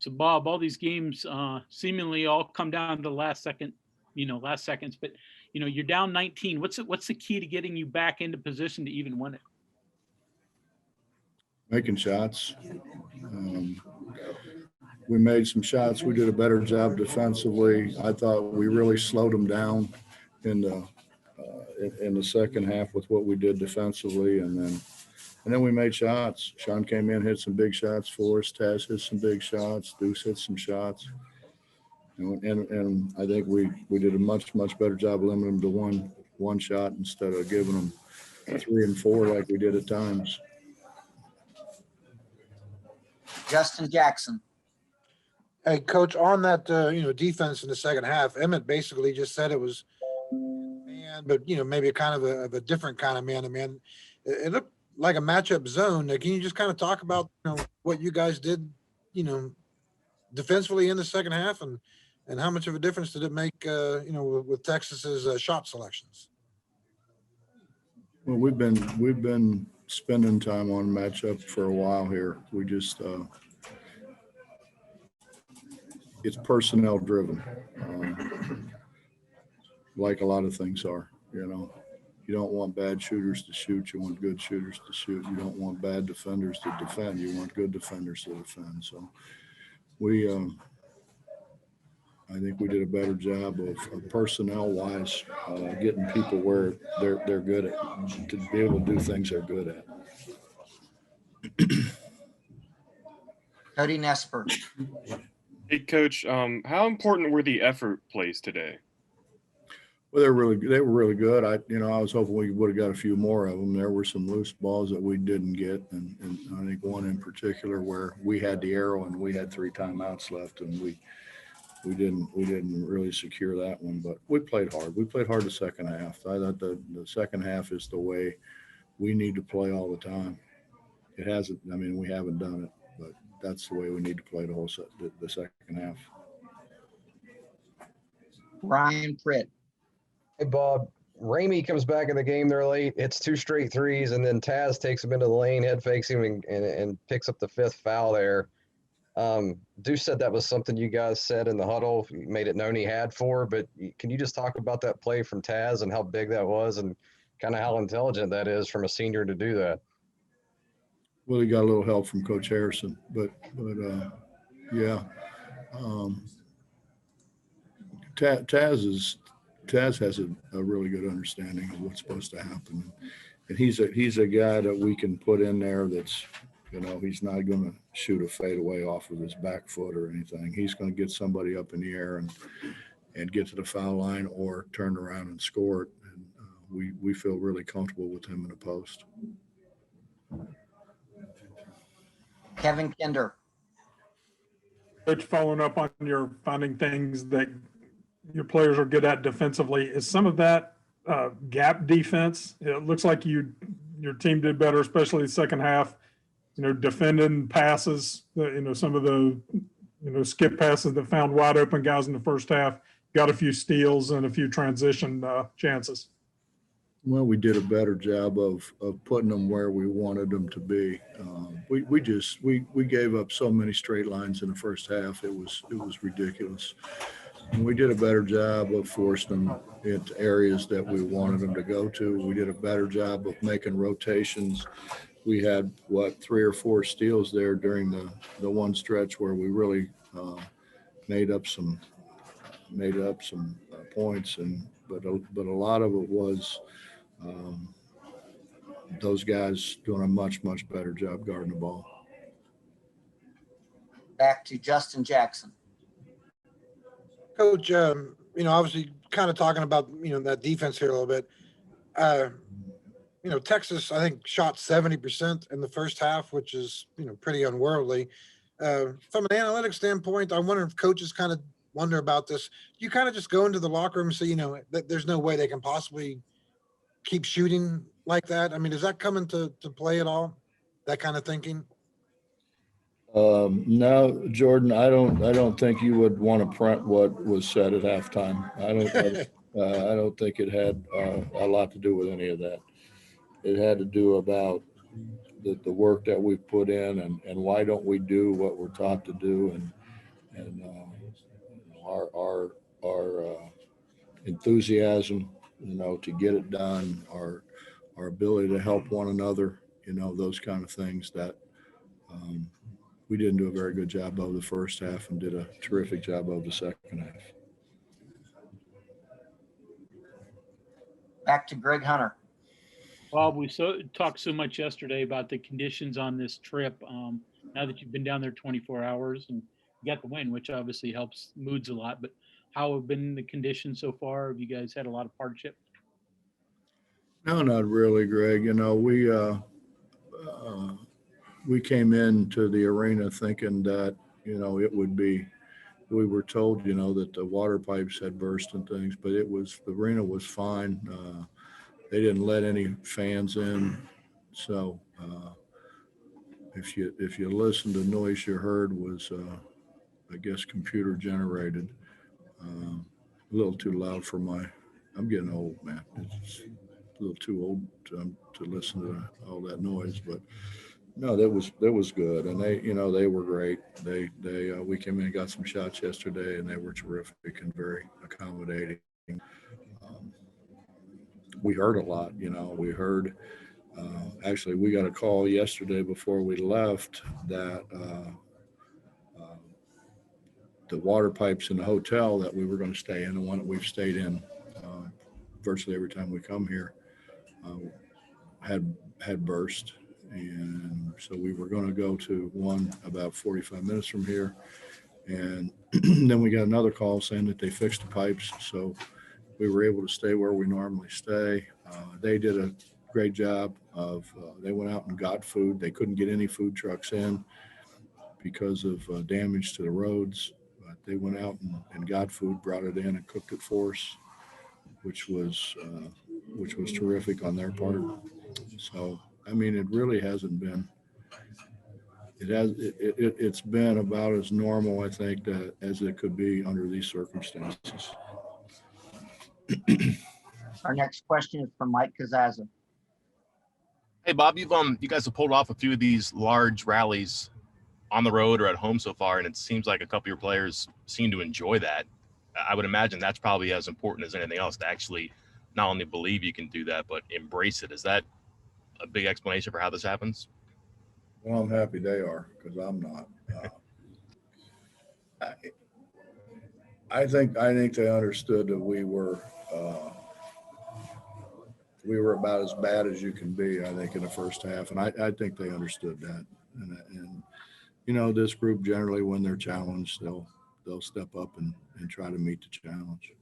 So Bob, all these games seemingly all come down to the last second, last seconds. But you're down 19. What's the key to getting you back into position to even win it? Making shots. We made some shots. We did a better job defensively. I thought we really slowed them down in the second half with what we did defensively, and then we made shots. Sean came in, hit some big shots for us. Taz hit some big shots. Deuce hit some shots. And I think we did a much better job limiting them to one shot instead of giving them 3 and 4 like we did at times. Justin Jackson. Hey, Coach, on that defense in the second half, Emmett basically just said it was man, but maybe a kind of a different kind of man-to-man. It looked like a matchup zone. Can you just kind of talk about what you guys did, defensively in the second half, and how much of a difference did it make, with Texas's shot selections? Well, we've been spending time on matchup for a while here. We just it's personnel driven, like a lot of things are. You don't want bad shooters to shoot. You want good shooters to shoot. You don't want bad defenders to defend. You want good defenders to defend. So we, I think we did a better job of personnel wise, getting people where they're good at, to be able to do things they're good at. Cody Nesper. Hey, Coach, how important were the effort plays today? Well, they were really good. I was hoping we would have got a few more of them. There were some loose balls that we didn't get, and I think one in particular where we had the arrow and we had 3 timeouts left, and we didn't really secure that one. But we played hard. We played hard the second half. I thought the second half is the way we need to play all the time. It hasn't. I mean, we haven't done it, but that's the way we need to play the second half. Ryan Pritt. Hey, Bob. Ramey comes back in the game there late, hits 2 straight threes, and then Taz takes him into the lane, head fakes him, and picks up the 5th foul there. Deuce said that was something you guys said in the huddle, made it known he had for, but can you just talk about that play from Taz and how big that was and kind of how intelligent that is from a senior to do that? Well, he got a little help from Coach Harrison, but yeah. Taz has a really good understanding of what's supposed to happen, and he's a guy that we can put in there that's, he's not going to shoot a fadeaway off of his back foot or anything. He's going to get somebody up in the air and get to the foul line or turn around and score it. And we feel really comfortable with him in the post. Kevin Kinder. Coach, following up on your finding things that your players are good at defensively, is some of that gap defense? It looks like your team did better, especially the second half, defending passes, some of the, skip passes that found wide open guys in the first half, got a few steals and a few transition chances. Well, we did a better job of putting them where we wanted them to be. We gave up so many straight lines in the first half. It was ridiculous. And we did a better job of forcing them into areas that we wanted them to go to. We did a better job of making rotations. We had 3 or 4 steals there during the one stretch where we really made up some points, but a lot of it was those guys doing a much better job guarding the ball. Back to Justin Jackson. Coach, obviously kind of talking about, that defense here a little bit. Texas, I think, shot 70% in the first half, which is, pretty unworldly. From an analytics standpoint, I wonder if coaches kind of wonder about this. You kind of just go into the locker room and say, that there's no way they can possibly keep shooting like that. I mean, is that coming to play at all? That kind of thinking? No, Jordan, I don't think you would want to print what was said at halftime. I don't think it had a lot to do with any of that. It had to do about the work that we've put in and why don't we do what we're taught to do. and our enthusiasm, to get it done, our ability to help one another, those kind of things that we didn't do a very good job of the first half and did a terrific job of the second half. Back to Greg Hunter. Bob, we talked so much yesterday about the conditions on this trip. Now that you've been down there 24 hours and you got the win, which obviously helps moods a lot, but how have been the conditions so far? Have you guys had a lot of hardship? No, not really, Greg. We came into the arena thinking that, it would be, we were told, that the water pipes had burst and things, but the arena was fine. They didn't let any fans in. So if you listened, the noise you heard was, I guess, computer generated. A little too loud for I'm getting old, man. It's a little too old to listen to all that noise, but no, that was good. And they were great. We came in and got some shots yesterday, and they were terrific and very accommodating. We heard a lot, we heard, actually we got a call yesterday before we left that the water pipes in the hotel that we were going to stay in, the one that we've stayed in virtually every time we come here, had burst. And so we were going to go to one about 45 minutes from here. And then we got another call saying that they fixed the pipes. So we were able to stay where we normally stay. They did a great job of, they went out and got food. They couldn't get any food trucks in because of damage to the roads. But they went out and got food, brought it in and cooked it for us, which was terrific on their part. So, I mean, it really hasn't been, it's been about as normal, I think, as it could be under these circumstances. Our next question is from Mike Kazaza. Hey, Bob, you guys have pulled off a few of these large rallies on the road or at home so far, and it seems like a couple of your players seem to enjoy that. I would imagine that's probably as important as anything else, to actually not only believe you can do that, but embrace it. Is that a big explanation for how this happens? Well, I'm happy they are, because I'm not. I think they understood that we were about as bad as you can be, I think, in the first half. And I think they understood that. And this group generally, when they're challenged, they'll step up and try to meet the challenge.